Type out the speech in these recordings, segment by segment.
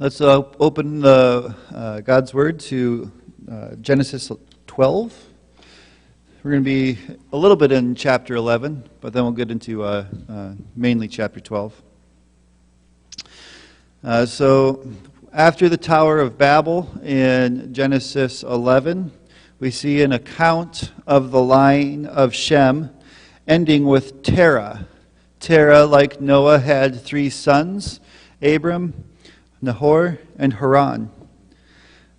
Let's open God's Word to Genesis 12. We're going to be a little bit in chapter 11, but then we'll get into mainly chapter 12. So after the Tower of Babel in Genesis 11, we see an account of the line of Shem ending with Terah. Terah, like Noah, had three sons, Abram, Nahor, and Haran.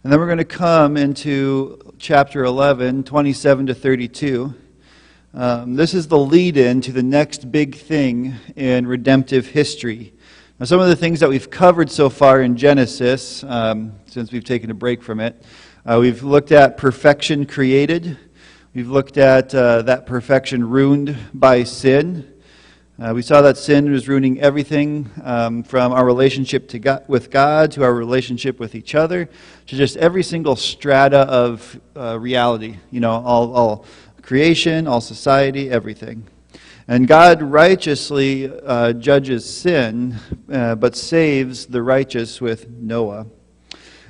And then we're going to come into chapter 11, 27 to 32. This is the lead-in to the next big thing in redemptive history. Now, some of the things that we've covered so far in Genesis, since we've taken a break from it, we've looked at perfection created. We've looked at that perfection ruined by sin. We saw that sin was ruining everything from our relationship with God to our relationship with each other to just every single strata of reality. You know, all creation, all society, everything. And God righteously judges sin, but saves the righteous with Noah.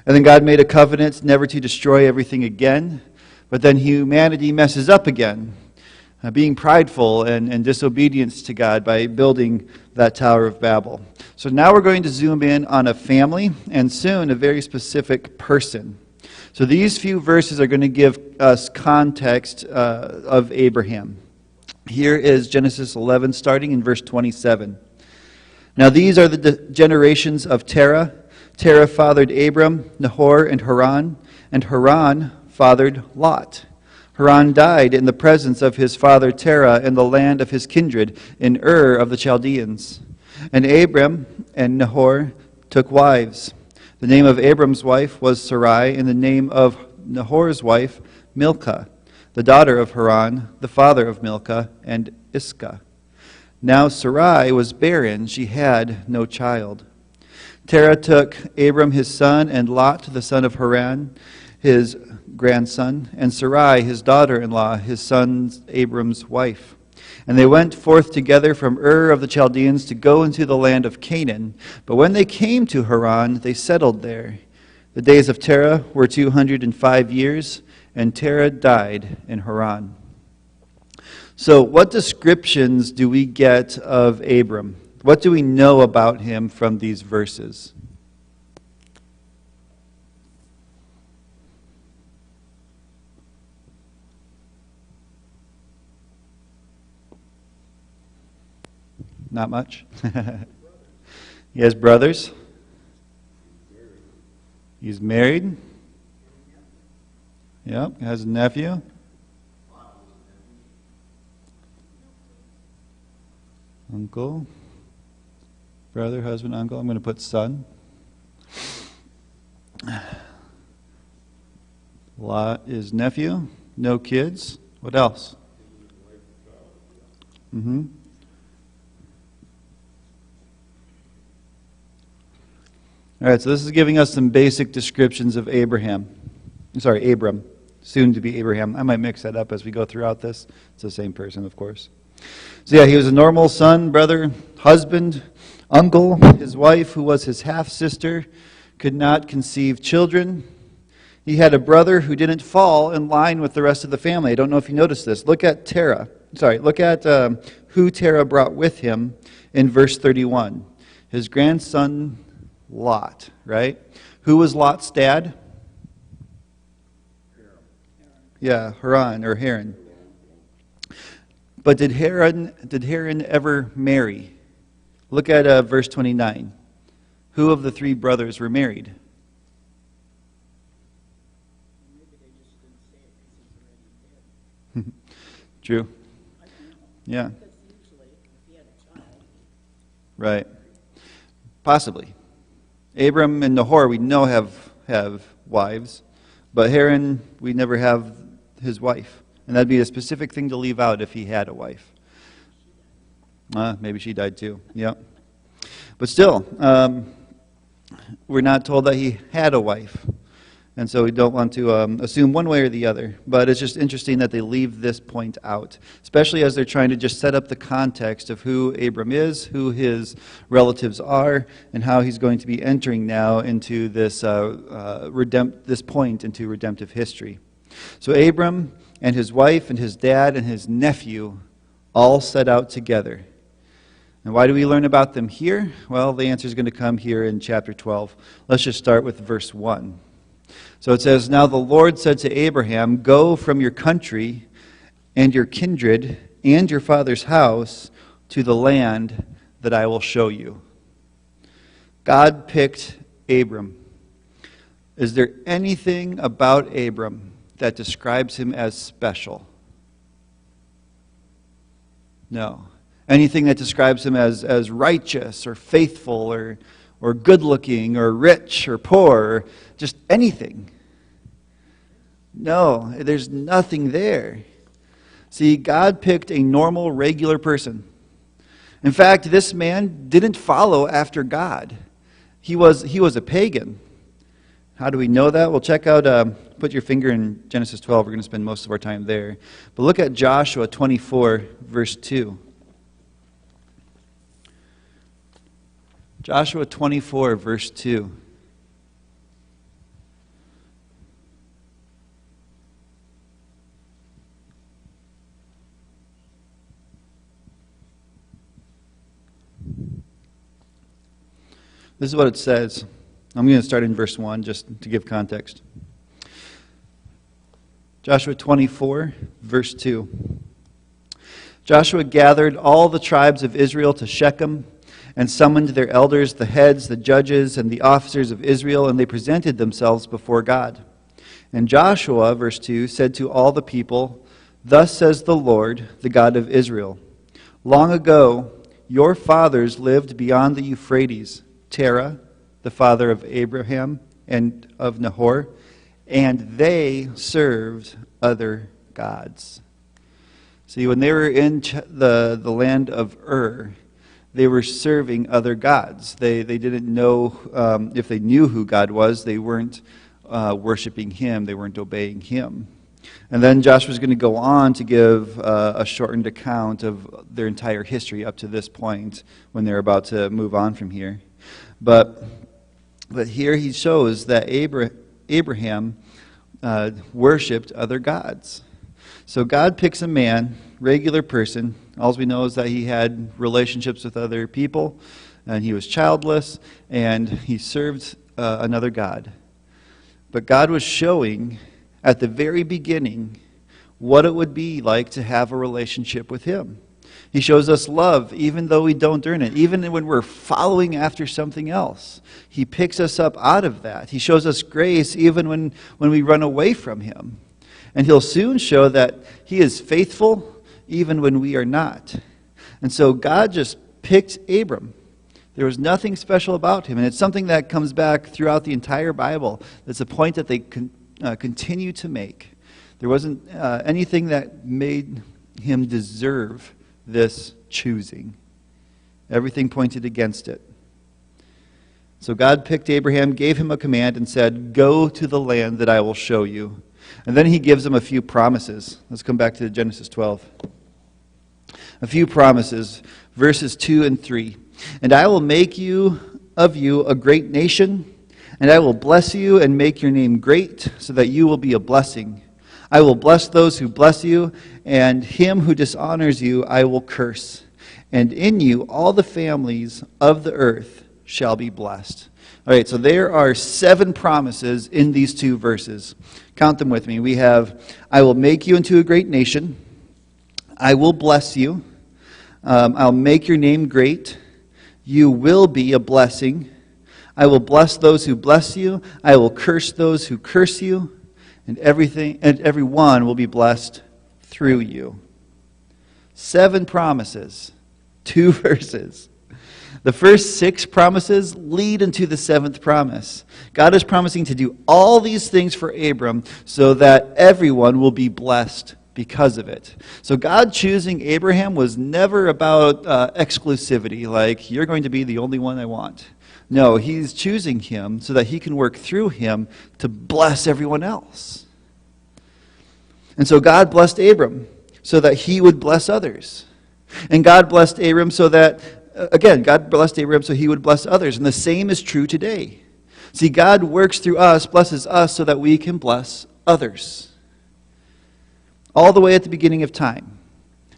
And then God made a covenant never to destroy everything again, but then humanity messes up again. Being prideful and disobedience to God by building that Tower of Babel. So now we're going to zoom in on a family and soon a very specific person. So these few verses are going to give us context of Abraham. Here is Genesis 11 starting in verse 27. Now these are the generations of Terah. Terah fathered Abram, Nahor, and Haran fathered Lot. Haran died in the presence of his father Terah in the land of his kindred, in Ur of the Chaldeans. And Abram and Nahor took wives. The name of Abram's wife was Sarai, and the name of Nahor's wife Milcah, the daughter of Haran, the father of Milcah and Iscah. Now Sarai was barren, she had no child. Terah took Abram his son, and Lot the son of Haran, his grandson, and Sarai, his daughter-in-law, his son Abram's wife. And they went forth together from Ur of the Chaldeans to go into the land of Canaan. But when they came to Haran, they settled there. The days of Terah were 205 years, and Terah died in Haran. So what descriptions do we get of Abram? What do we know about him from these verses? Not much. He has brothers. He's married. Yep, he has a nephew. Uncle. Brother, husband, uncle. I'm going to put son. Lot is nephew. No kids. What else? Mm-hmm. All right, so this is giving us some basic descriptions of Abram, soon to be Abraham. I might mix that up as we go throughout this. It's the same person, of course. So yeah, he was a normal son, brother, husband, uncle. His wife, who was his half-sister, could not conceive children. He had a brother who didn't fall in line with the rest of the family. I don't know if you noticed this. Look at who Terah brought with him in verse 31. His grandson Lot, right? Who was Lot's dad? Yeah, Haran. But did Haran ever marry? Look at verse 29. Who of the three brothers were married? True. Yeah. Right. Possibly. Abram and Nahor, we know have wives, but Haran, we never have his wife. And that'd be a specific thing to leave out if he had a wife. Maybe she died too, yeah. But still, we're not told that he had a wife. And so we don't want to assume one way or the other. But it's just interesting that they leave this point out, especially as they're trying to just set up the context of who Abram is, who his relatives are, and how he's going to be entering now into this, this point into redemptive history. So Abram and his wife and his dad and his nephew all set out together. And why do we learn about them here? Well, the answer is going to come here in chapter 12. Let's just start with verse 1. So it says, "Now the Lord said to Abraham, 'Go from your country and your kindred and your father's house to the land that I will show you.'" God picked Abram. Is there anything about Abram that describes him as special? No. Anything that describes him as righteous or faithful or good-looking or rich or poor, or just anything? No, there's nothing there. See, God picked a normal, regular person. In fact, this man didn't follow after God. He was a pagan. How do we know that? Well, check out, put your finger in Genesis 12. We're going to spend most of our time there. But look at Joshua 24, verse 2. Joshua 24, verse 2. This is what it says. I'm going to start in verse 1 just to give context. Joshua 24, verse 2. "Joshua gathered all the tribes of Israel to Shechem and summoned their elders, the heads, the judges, and the officers of Israel, and they presented themselves before God. And Joshua," verse 2, "said to all the people, 'Thus says the Lord, the God of Israel, long ago your fathers lived beyond the Euphrates, Terah, the father of Abraham and of Nahor, and they served other gods.'" See, when they were in the land of Ur, they were serving other gods. They didn't know, if they knew who God was, they weren't worshiping Him, they weren't obeying Him. And then Joshua's going to go on to give a shortened account of their entire history up to this point when they're about to move on from here. But here he shows that Abraham worshipped other gods. So God picks a man, regular person. All we know is that he had relationships with other people, and he was childless, and he served another god. But God was showing at the very beginning what it would be like to have a relationship with Him. He shows us love even though we don't earn it. Even when we're following after something else, He picks us up out of that. He shows us grace even when we run away from Him. And He'll soon show that He is faithful even when we are not. And so God just picked Abram. There was nothing special about him. And it's something that comes back throughout the entire Bible. It's a point that they continue to make. There wasn't anything that made him deserve this choosing. Everything pointed against it. So God picked Abraham, gave him a command, and said, "Go to the land that I will show you." And then He gives him a few promises. Let's come back to Genesis 12. A few promises, verses 2 and 3. "And I will make of you a great nation, and I will bless you and make your name great, so that you will be a blessing. I will bless those who bless you, and him who dishonors you I will curse. And in you all the families of the earth shall be blessed." All right, so there are 7 promises in these 2 verses. Count them with me. We have, I will make you into a great nation. I will bless you. I'll make your name great. You will be a blessing. I will bless those who bless you. I will curse those who curse you. And everyone will be blessed through you. 7 promises, 2 verses. The first 6 promises lead into the 7th promise. God is promising to do all these things for Abram so that everyone will be blessed because of it. So God choosing Abraham was never about exclusivity, like, you're going to be the only one I want. No, he's choosing him so that he can work through him to bless everyone else. And so God blessed Abram so that he would bless others. And God blessed Abram so that, God blessed Abram so he would bless others. And the same is true today. See, God works through us, blesses us so that we can bless others. All the way at the beginning of time,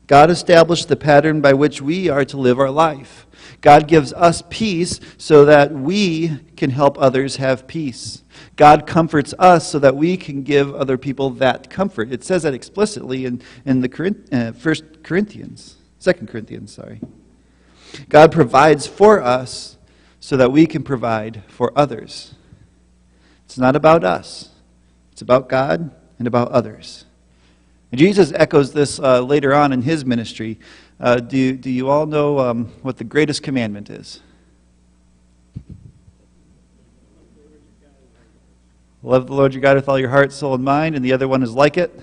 God established the pattern by which we are to live our life. God gives us peace so that we can help others have peace. God comforts us so that we can give other people that comfort. It says that explicitly in the 2 Corinthians. God provides for us so that we can provide for others. It's not about us. It's about God and about others. And Jesus echoes this later on in his ministry. Do you all know what the greatest commandment is? Love the Lord your God with all your heart, soul, and mind. And the other one is like it.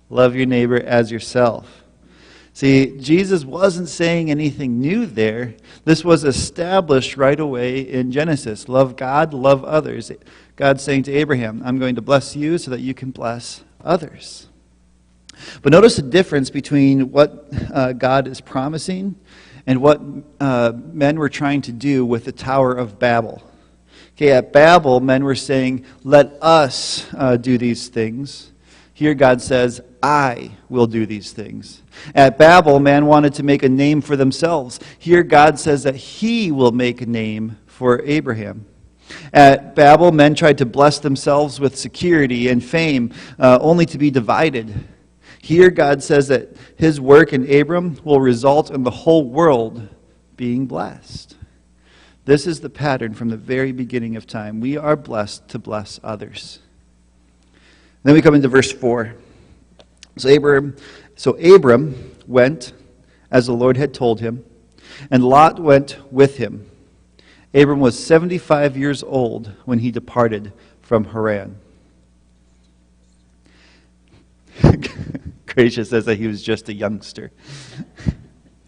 Love your neighbor as yourself. See, Jesus wasn't saying anything new there. This was established right away in Genesis. Love God, love others. God's saying to Abraham, I'm going to bless you so that you can bless others. But notice the difference between what God is promising and what men were trying to do with the Tower of Babel. Okay, at Babel, men were saying, let us do these things. Here God says, I will do these things. At Babel, man wanted to make a name for themselves. Here God says that he will make a name for Abraham. At Babel, men tried to bless themselves with security and fame, only to be divided. Here God says that his work in Abram will result in the whole world being blessed. This is the pattern from the very beginning of time. We are blessed to bless others. Then we come into verse 4. So Abram went as the Lord had told him, and Lot went with him. Abram was 75 years old when he departed from Haran. Gracia says that he was just a youngster.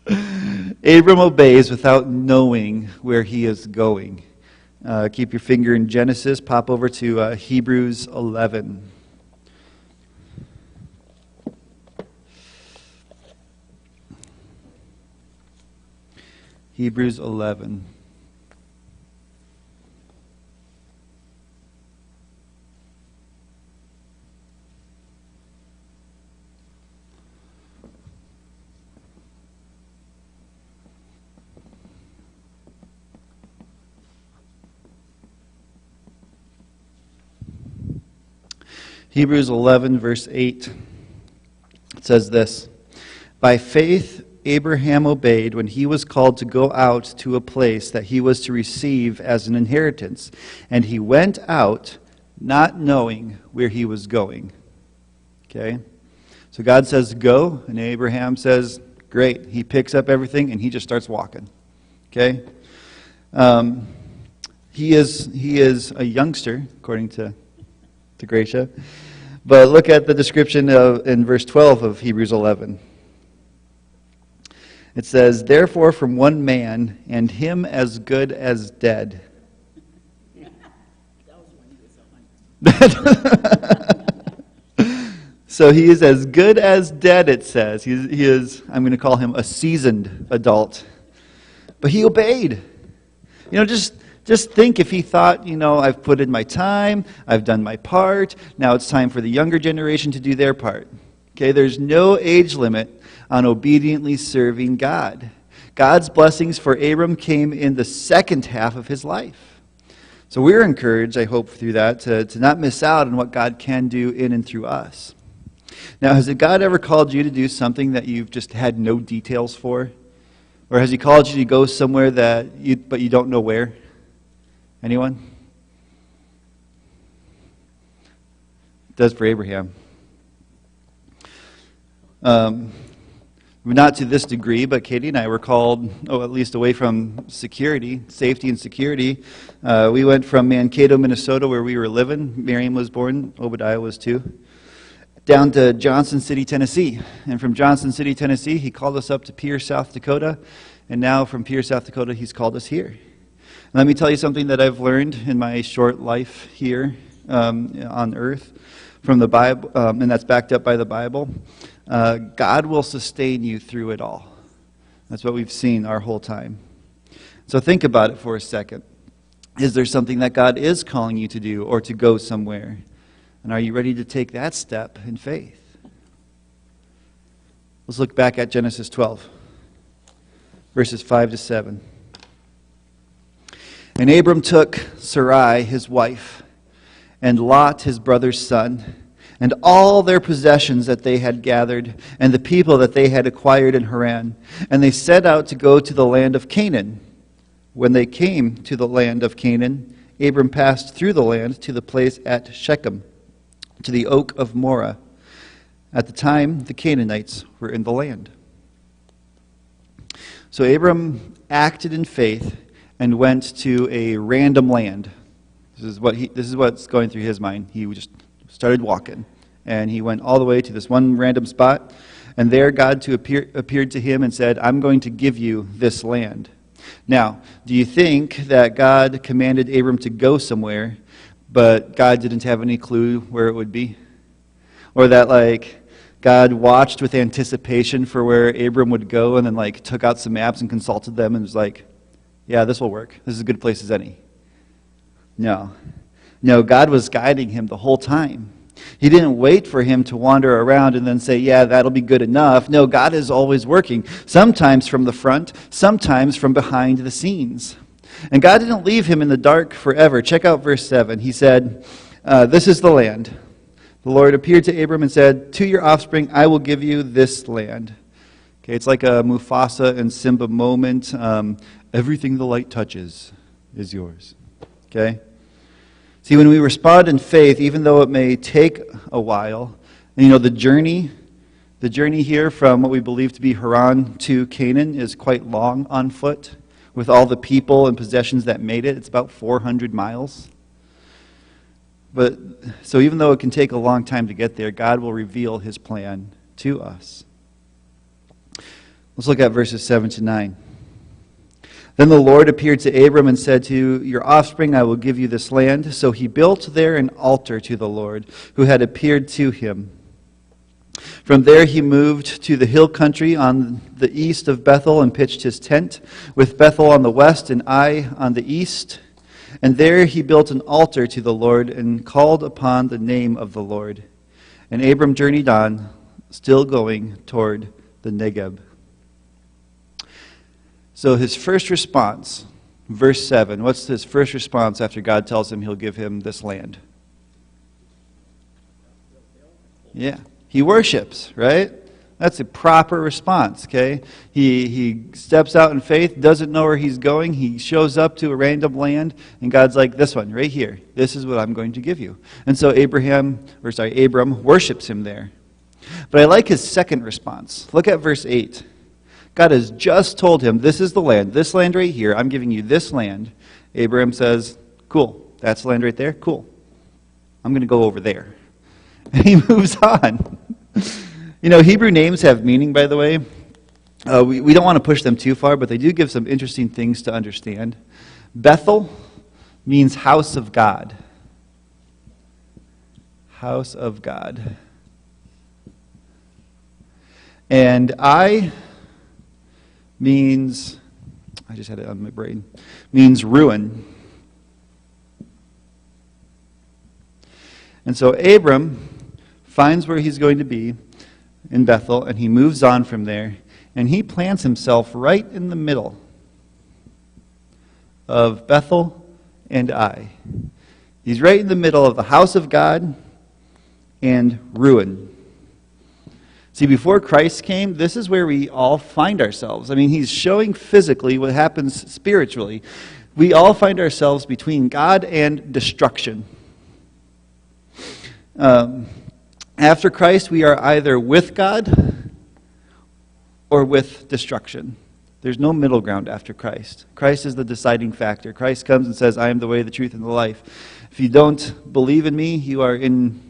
Abram obeys without knowing where he is going. Keep your finger in Genesis. Pop over to Hebrews 11. Hebrews 11. Hebrews 11, verse 8. It says this, by faith Abraham obeyed when he was called to go out to a place that he was to receive as an inheritance. And he went out not knowing where he was going. Okay? So God says, go, and Abraham says, great. He picks up everything and he just starts walking. Okay? He is a youngster, according to Gracia. But look at the description in verse 12 of Hebrews 11. It says, therefore from one man, and him as good as dead. So he is as good as dead, it says. He is, I'm going to call him a seasoned adult. But he obeyed. You know, just think if he thought, I've put in my time, I've done my part, now it's time for the younger generation to do their part. Okay, there's no age limit on obediently serving God. God's blessings for Abram came in the second half of his life. So we're encouraged, I hope, through that, to not miss out on what God can do in and through us. Now, has God ever called you to do something that you've just had no details for? Or has he called you to go somewhere but you don't know where? Anyone? It does for Abraham. Not to this degree, but Katie and I were called, at least away from safety and security. We went from Mankato, Minnesota, where we were living. Miriam was born. Obadiah was too. Down to Johnson City, Tennessee. And from Johnson City, Tennessee, he called us up to Pierce, South Dakota. And now from Pierre, South Dakota, he's called us here. And let me tell you something that I've learned in my short life here on earth from the Bible, and that's backed up by the Bible. God will sustain you through it all. That's what we've seen our whole time. So think about it for a second. Is there something that God is calling you to do or to go somewhere? And are you ready to take that step in faith? Let's look back at Genesis 12, verses 5 to 7. And Abram took Sarai, his wife, and Lot, his brother's son, and all their possessions that they had gathered, and the people that they had acquired in Haran. And they set out to go to the land of Canaan. When they came to the land of Canaan, Abram passed through the land to the place at Shechem, to the oak of Moreh. At the time, the Canaanites were in the land. So Abram acted in faith and went to a random land. This is what's going through his mind. He just started walking, and he went all the way to this one random spot, and there God appeared to him and said, I'm going to give you this land. Now, do you think that God commanded Abram to go somewhere, but God didn't have any clue where it would be? Or that, God watched with anticipation for where Abram would go and then, took out some maps and consulted them and was like, yeah, this will work. This is as good a place as any. No, God was guiding him the whole time. He didn't wait for him to wander around and then say, yeah, that'll be good enough. No, God is always working, sometimes from the front, sometimes from behind the scenes. And God didn't leave him in the dark forever. Check out verse 7. He said, this is the land. The Lord appeared to Abram and said, to your offspring I will give you this land. Okay, it's like a Mufasa and Simba moment. Everything the light touches is yours. Okay? See, when we respond in faith, even though it may take a while, and the journey here from what we believe to be Haran to Canaan is quite long on foot, with all the people and possessions that made it. It's about 400 miles. But so even though it can take a long time to get there, God will reveal his plan to us. Let's look at verses 7 to 9. Then the Lord appeared to Abram and said, to your offspring I will give you this land. So he built there an altar to the Lord, who had appeared to him. From there he moved to the hill country on the east of Bethel and pitched his tent, with Bethel on the west and Ai on the east. And there he built an altar to the Lord and called upon the name of the Lord. And Abram journeyed on, still going toward the Negeb. So his first response, verse 7, what's his first response after God tells him he'll give him this land? Yeah, he worships, right? That's a proper response, okay? He steps out in faith, doesn't know where he's going. He shows up to a random land, and God's like, this one, right here. This is what I'm going to give you. And so Abram worships him there. But I like his second response. Look at verse 8. God has just told him, this is the land, this land right here, I'm giving you this land. Abraham says, cool, that's the land right there, cool. I'm going to go over there. And he moves on. Hebrew names have meaning, by the way. We don't want to push them too far, but they do give some interesting things to understand. Bethel means house of God. House of God. And Ai means, I just had it on my brain, means ruin. And so Abram finds where he's going to be in Bethel, and he moves on from there, and he plants himself right in the middle of Bethel and Ai. He's right in the middle of the house of God and ruin. See, before Christ came, this is where we all find ourselves. I mean, he's showing physically what happens spiritually. We all find ourselves between God and destruction. After Christ, we are either with God or with destruction. There's no middle ground after Christ. Christ is the deciding factor. Christ comes and says, I am the way, the truth, and the life. If you don't believe in me, you are in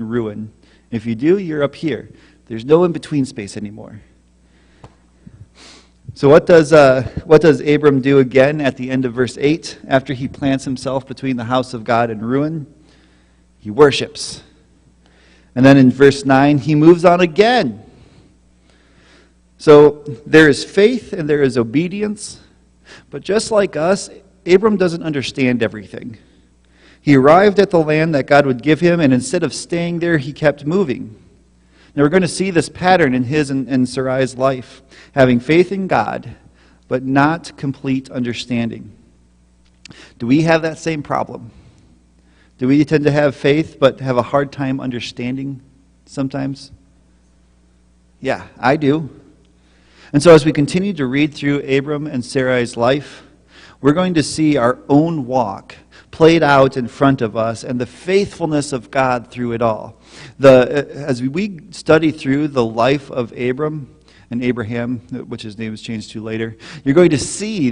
ruin. If you do, you're up here. There's no in-between space anymore. So what does Abram do again at the end of verse 8 after he plants himself between the house of God and ruin? He worships. And then in verse 9, he moves on again. So there is faith and there is obedience. But just like us, Abram doesn't understand everything. He arrived at the land that God would give him, and instead of staying there, he kept moving. Now we're going to see this pattern in his and Sarai's life, having faith in God, but not complete understanding. Do we have that same problem? Do we tend to have faith, but have a hard time understanding sometimes? Yeah, I do. And so as we continue to read through Abram and Sarai's life, we're going to see our own walk played out in front of us and the faithfulness of God through it all. As we study through the life of Abram and Abraham, which his name is changed to later, you're going to see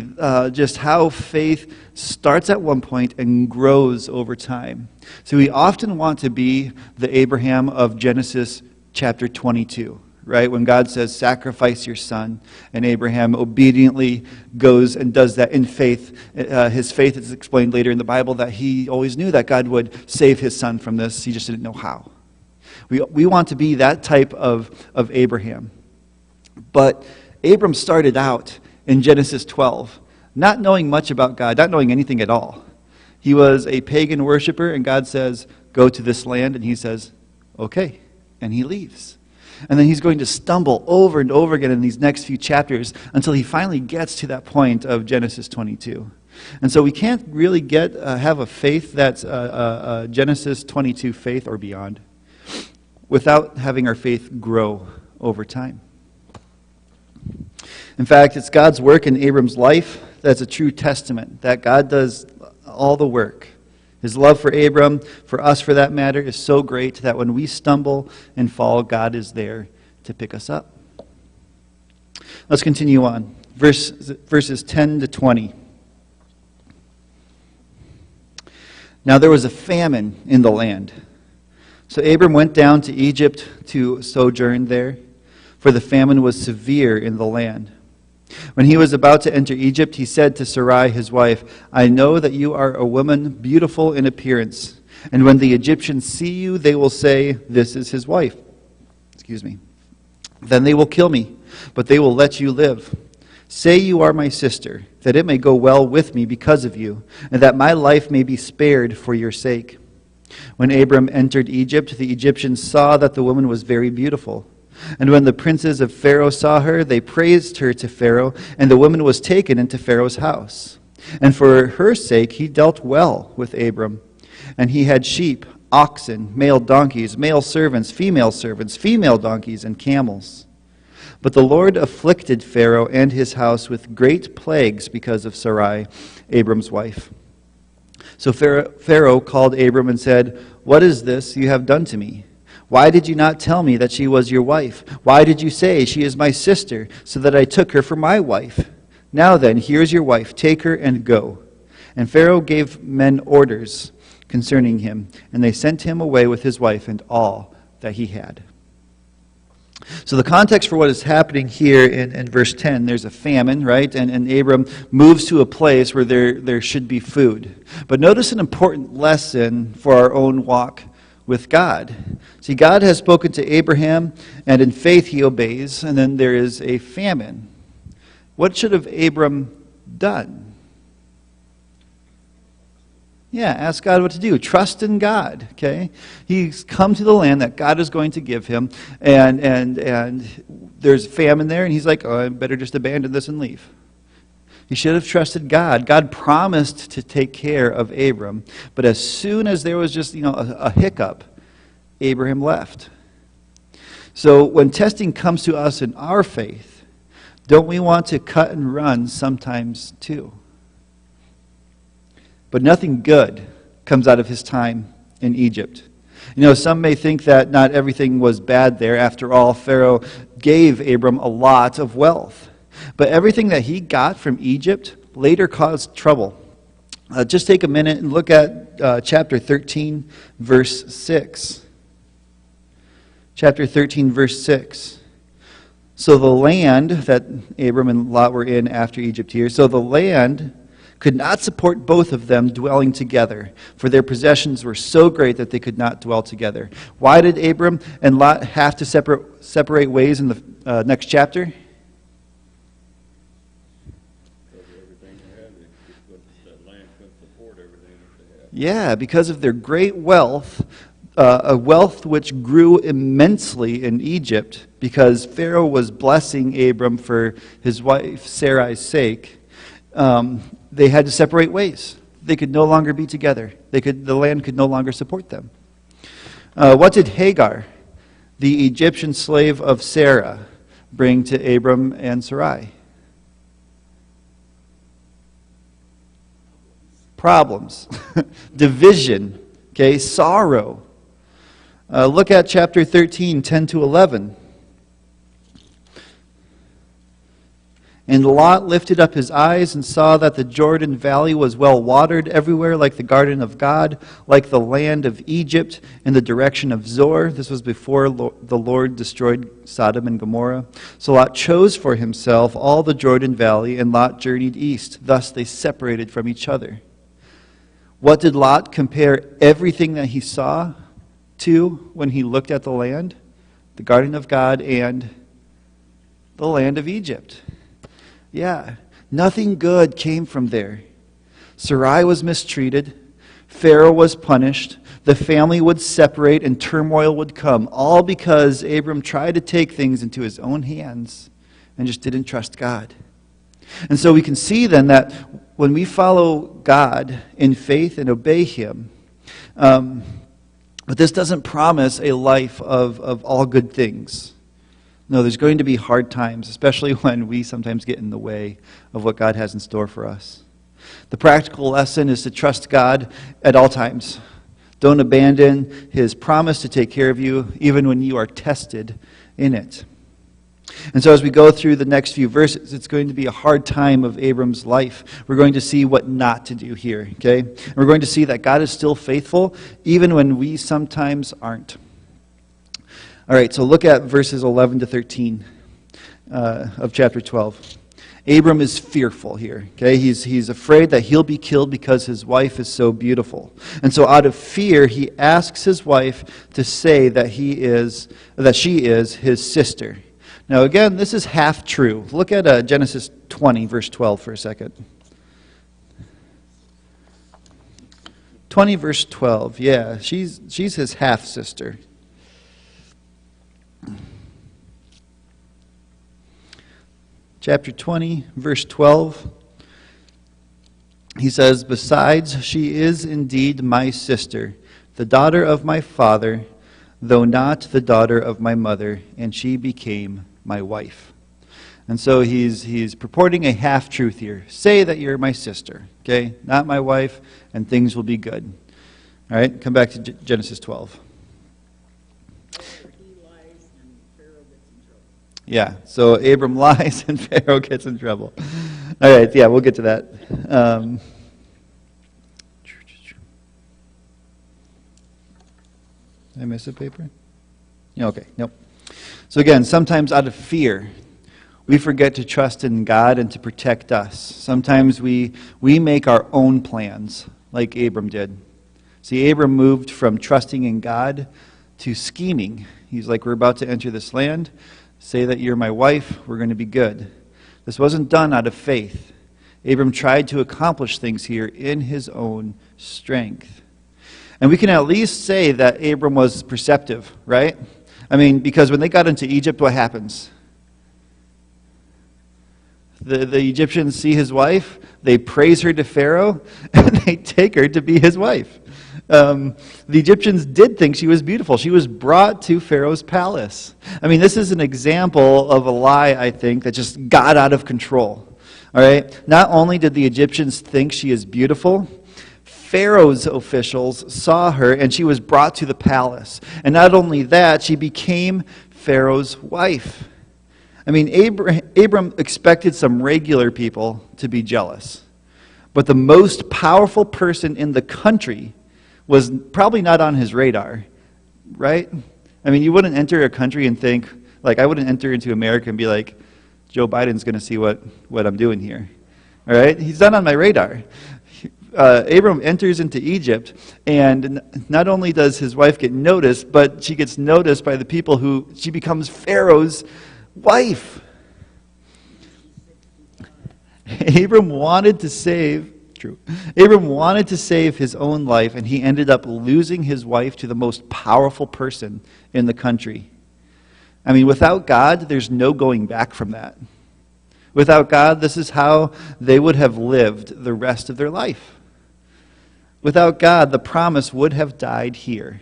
just how faith starts at one point and grows over time. So we often want to be the Abraham of Genesis chapter 22. Right, when God says, sacrifice your son, and Abraham obediently goes and does that in faith. His faith is explained later in the Bible that he always knew that God would save his son from this. He just didn't know how. We want to be that type of Abraham. But Abram started out in Genesis 12, not knowing much about God, not knowing anything at all. He was a pagan worshiper, and God says, go to this land, and he says, okay, and he leaves. And then he's going to stumble over and over again in these next few chapters until he finally gets to that point of Genesis 22. And so we can't really have a faith that's a Genesis 22 faith or beyond without having our faith grow over time. In fact, it's God's work in Abram's life that's a true testament that God does all the work. His love for Abram, for us for that matter, is so great that when we stumble and fall, God is there to pick us up. Let's continue on. Verses 10 to 20. Now there was a famine in the land. So Abram went down to Egypt to sojourn there, for the famine was severe in the land. When he was about to enter Egypt, he said to Sarai, his wife, I know that you are a woman beautiful in appearance, and when the Egyptians see you, they will say, this is his wife. Then they will kill me, but they will let you live. Say you are my sister, that it may go well with me because of you, and that my life may be spared for your sake. When Abram entered Egypt, the Egyptians saw that the woman was very beautiful. And when the princes of Pharaoh saw her, they praised her to Pharaoh, and the woman was taken into Pharaoh's house. And for her sake he dealt well with Abram. And he had sheep, oxen, male donkeys, male servants, female donkeys, and camels. But the Lord afflicted Pharaoh and his house with great plagues because of Sarai, Abram's wife. So Pharaoh called Abram and said, What is this you have done to me? Why did you not tell me that she was your wife? Why did you say, she is my sister, so that I took her for my wife? Now then, here is your wife. Take her and go. And Pharaoh gave men orders concerning him, and they sent him away with his wife and all that he had. So the context for what is happening here in verse 10, there's a famine, right? And Abram moves to a place where there should be food. But notice an important lesson for our own walk with God. See, God has spoken to Abraham, and in faith he obeys, and then there is a famine. What should have Abram done? Yeah, ask God what to do. Trust in God, okay? He's come to the land that God is going to give him, and there's famine there, and he's like, I better just abandon this and leave. He should have trusted God. God promised to take care of Abram. But as soon as there was just, a hiccup, Abraham left. So when testing comes to us in our faith, don't we want to cut and run sometimes too? But nothing good comes out of his time in Egypt. Some may think that not everything was bad there. After all, Pharaoh gave Abram a lot of wealth. But everything that he got from Egypt later caused trouble. Just take a minute and look at chapter 13, verse 6. Chapter 13, verse 6. So the land that Abram and Lot were in after Egypt here, so the land could not support both of them dwelling together, for their possessions were so great that they could not dwell together. Why did Abram and Lot have to separate ways in the next chapter? Yeah, because of their great wealth, a wealth which grew immensely in Egypt, because Pharaoh was blessing Abram for his wife Sarai's sake. They had to separate ways. They could no longer be together. The land could no longer support them. What did Hagar, the Egyptian slave of Sarah, bring to Abram and Sarai? Problems, division, okay, sorrow. Look at chapter 13, 10 to 11. And Lot lifted up his eyes and saw that the Jordan Valley was well watered everywhere, like the garden of God, like the land of Egypt in the direction of Zoar. This was before the Lord destroyed Sodom and Gomorrah. So Lot chose for himself all the Jordan Valley, and Lot journeyed east. Thus they separated from each other. What did Lot compare everything that he saw to when he looked at the land? The garden of God and the land of Egypt. Yeah, nothing good came from there. Sarai was mistreated. Pharaoh was punished. The family would separate and turmoil would come, all because Abram tried to take things into his own hands and just didn't trust God. And so we can see then that when we follow God in faith and obey Him, but this doesn't promise a life of all good things. No, there's going to be hard times, especially when we sometimes get in the way of what God has in store for us. The practical lesson is to trust God at all times. Don't abandon His promise to take care of you, even when you are tested in it. And so as we go through the next few verses, it's going to be a hard time of Abram's life. We're going to see what not to do here, okay? And we're going to see that God is still faithful, even when we sometimes aren't. All right, so look at verses 11 to 13 of chapter 12. Abram is fearful here, okay? He's afraid that he'll be killed because his wife is so beautiful. And so out of fear, he asks his wife to say that she is his sister. Now again, this is half true. Look at Genesis 20, verse 12 for a second. 20, verse 12. Yeah, she's his half-sister. Chapter 20, verse 12. He says, "Besides, she is indeed my sister, the daughter of my father, though not the daughter of my mother, and she became my wife." And so he's purporting a half-truth here. Say that you're my sister, okay? Not my wife, and things will be good. All right, come back to Genesis 12. Yeah, so Abram lies and Pharaoh gets in trouble. All right, yeah, we'll get to that. Did I miss a paper? Yeah, okay, nope. So again, sometimes out of fear, we forget to trust in God and to protect us. Sometimes we make our own plans, like Abram did. See, Abram moved from trusting in God to scheming. He's like, we're about to enter this land. Say that you're my wife, we're going to be good. This wasn't done out of faith. Abram tried to accomplish things here in his own strength. And we can at least say that Abram was perceptive, right? I mean, because when they got into Egypt, what happens? The Egyptians see his wife, they praise her to Pharaoh, and they take her to be his wife. The Egyptians did think she was beautiful. She was brought to Pharaoh's palace. I mean, this is an example of a lie, I think, that just got out of control. All right? Not only did the Egyptians think she is beautiful, Pharaoh's officials saw her, and she was brought to the palace. And not only that, she became Pharaoh's wife. I mean, Abram expected some regular people to be jealous. But the most powerful person in the country was probably not on his radar, right? I mean, you wouldn't enter a country and think, Like, I wouldn't enter into America and be like, Joe Biden's going to see what I'm doing here. All right? He's not on my radar. Abram enters into Egypt, and not only does his wife get noticed, but she gets noticed by the people who she becomes Pharaoh's wife. Abram wanted to save his own life, and he ended up losing his wife to the most powerful person in the country. I mean, without God, there's no going back from that. Without God, this is how they would have lived the rest of their life. Without God, the promise would have died here.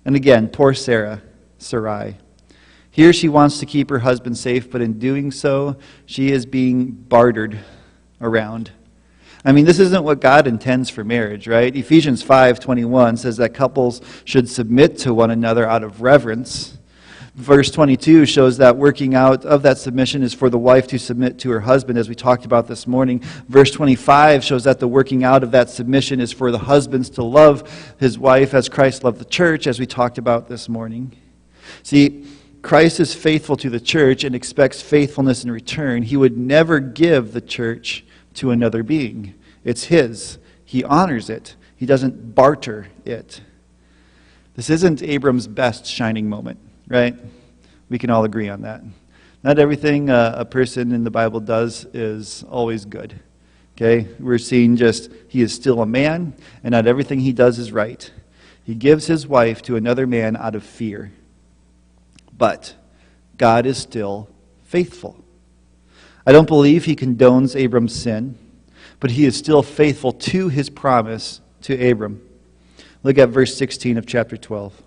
And again, poor Sarai. Here she wants to keep her husband safe, but in doing so, she is being bartered around. I mean, this isn't what God intends for marriage, right? Ephesians 5:21 says that couples should submit to one another out of reverence. Verse 22 shows that working out of that submission is for the wife to submit to her husband, as we talked about this morning. Verse 25 shows that the working out of that submission is for the husbands to love his wife as Christ loved the church, as we talked about this morning. See, Christ is faithful to the church and expects faithfulness in return. He would never give the church to another being. It's his. He honors it. He doesn't barter it. This isn't Abram's best shining moment. Right? We can all agree on that. Not everything a person in the Bible does is always good. Okay? We're seeing just, he is still a man, and not everything he does is right. He gives his wife to another man out of fear. But God is still faithful. I don't believe he condones Abram's sin, but he is still faithful to his promise to Abram. Look at verse 16 of chapter 12.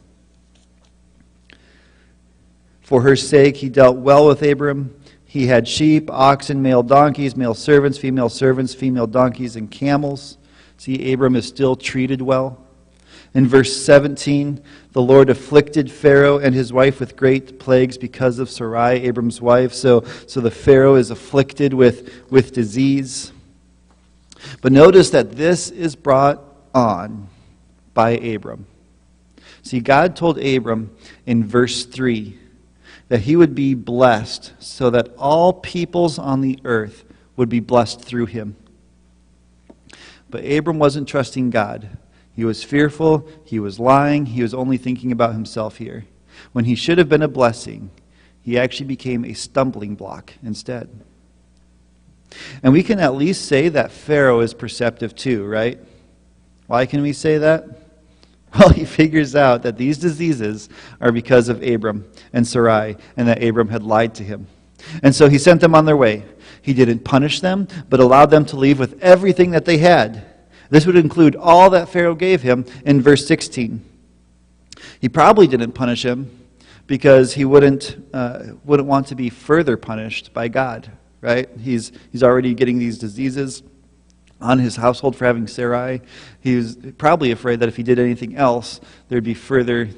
For her sake he dealt well with Abram. He had sheep, oxen, male donkeys, male servants, female donkeys, and camels. See, Abram is still treated well. In verse 17, the Lord afflicted Pharaoh and his wife with great plagues because of Sarai, Abram's wife. So the Pharaoh is afflicted with disease. But notice that this is brought on by Abram. See, God told Abram in verse 3 that he would be blessed so that all peoples on the earth would be blessed through him. But Abram wasn't trusting God. He was fearful, he was lying, he was only thinking about himself here. When he should have been a blessing, he actually became a stumbling block instead. And we can at least say that Pharaoh is perceptive too, right? Why can we say that? Well, he figures out that these diseases are because of Abram and Sarai, and that Abram had lied to him. And so he sent them on their way. He didn't punish them, but allowed them to leave with everything that they had. This would include all that Pharaoh gave him in verse 16. He probably didn't punish him because he wouldn't want to be further punished by God, right? He's already getting these diseases on his household for having Sarai. He was probably afraid that if he did anything else, there'd be further,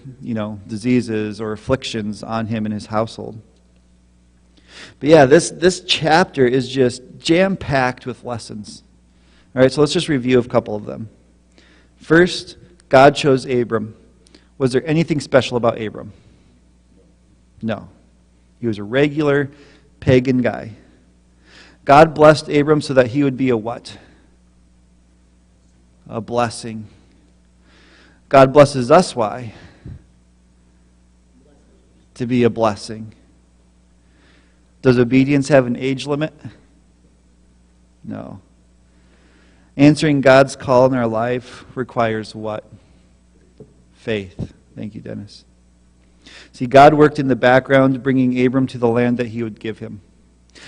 diseases or afflictions on him and his household. But yeah, this chapter is just jam-packed with lessons. All right, so let's just review a couple of them. First, God chose Abram. Was there anything special about Abram? No. He was a regular pagan guy. God blessed Abram so that he would be a what? A blessing. God blesses us, why? To be a blessing. Does obedience have an age limit? No. Answering God's call in our life requires what? Faith. Thank you, Dennis. See, God worked in the background, bringing Abram to the land that he would give him.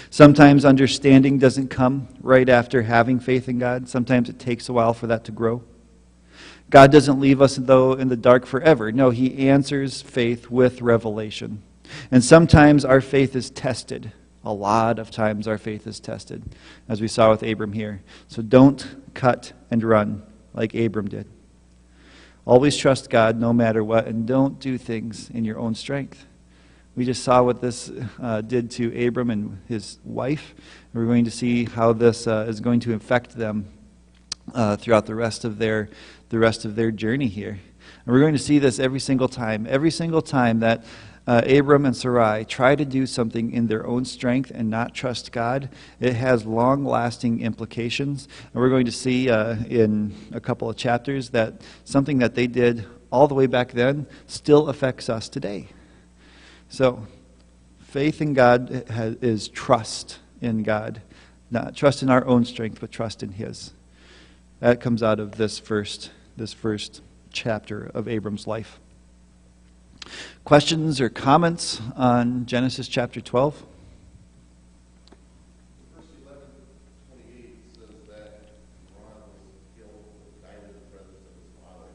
Sometimes understanding doesn't come right after having faith in God. Sometimes it takes a while for that to grow. God doesn't leave us, though, in the dark forever. No, he answers faith with revelation. And sometimes our faith is tested. A lot of times our faith is tested, as we saw with Abram here. So don't cut and run like Abram did. Always trust God no matter what, and don't do things in your own strength. We just saw what this did to Abram and his wife. We're going to see how this is going to affect them throughout the rest of their journey here. And we're going to see this every single time. Every single time that Abram and Sarai try to do something in their own strength and not trust God, it has long-lasting implications. And we're going to see in a couple of chapters that something that they did all the way back then still affects us today. So, faith in God is trust in God. Not trust in our own strength, but trust in His. That comes out of this first chapter of Abram's life. Questions or comments on Genesis chapter 12? Verse 11:28 says that Ron was killed, died in the presence of his fatter.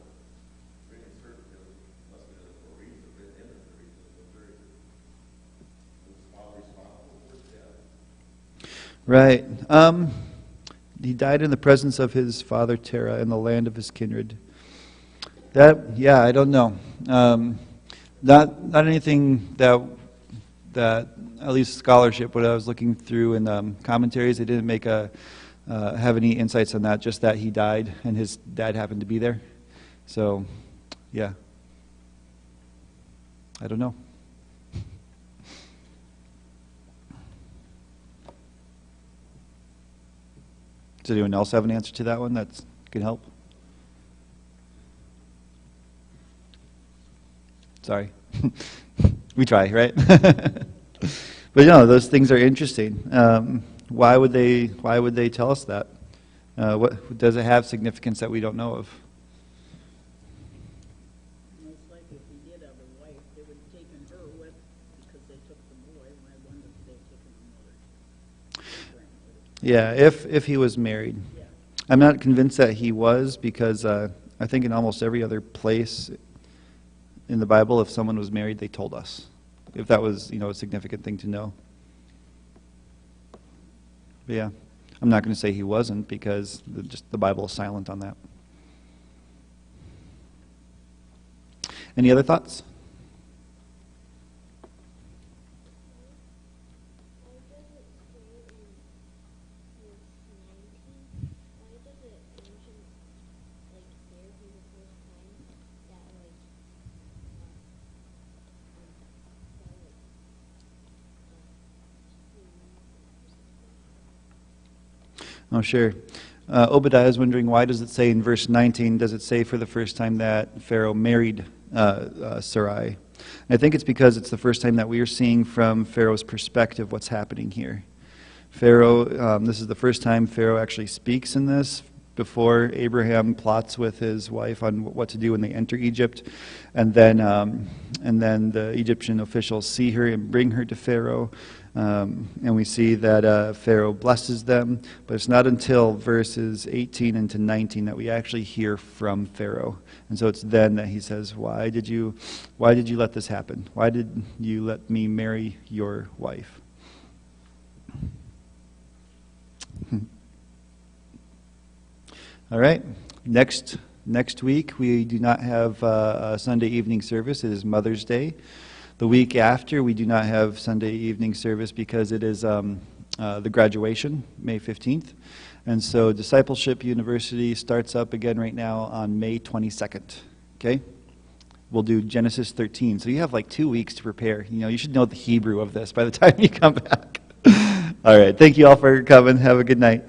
It's really certain because it must have been for a reason, written in it for a reason. Was his father responsible for his death? Right. He died in the presence of his father Terah in the land of his kindred. I don't know. Not anything that at least scholarship. What I was looking through in commentaries, they didn't make have any insights on that. Just that he died and his dad happened to be there. So, yeah, I don't know. Does anyone else have an answer to that one that can help? Sorry. We try, right? But those things are interesting. Why would they tell us that? What does it have significance that we don't know of? Most likely, if he did have a wife, they would have taken her with because they took the boy. And I wonder if they'd taken the mother. Yeah, if he was married. Yeah. I'm not convinced that he was because I think in almost every other place in the Bible, if someone was married, they told us. If that was, a significant thing to know. But yeah, I'm not going to say he wasn't because the Bible is silent on that. Any other thoughts? Oh, sure. Obadiah is wondering, why does it say in verse 19, does it say for the first time that Pharaoh married Sarai? And I think it's because it's the first time that we are seeing from Pharaoh's perspective what's happening here. Pharaoh, this is the first time Pharaoh actually speaks in this, before Abraham plots with his wife on what to do when they enter Egypt. And then the Egyptian officials see her and bring her to Pharaoh. And we see that Pharaoh blesses them, but it's not until verses 18 into 19 that we actually hear from Pharaoh. And so it's then that he says, why did you let this happen? Why did you let me marry your wife? All right, next week we do not have a Sunday evening service. It is Mother's Day. The week after, we do not have Sunday evening service because it is the graduation, May 15th. And so Discipleship University starts up again right now on May 22nd. Okay? We'll do Genesis 13. So you have like 2 weeks to prepare. You should know the Hebrew of this by the time you come back. All right. Thank you all for coming. Have a good night.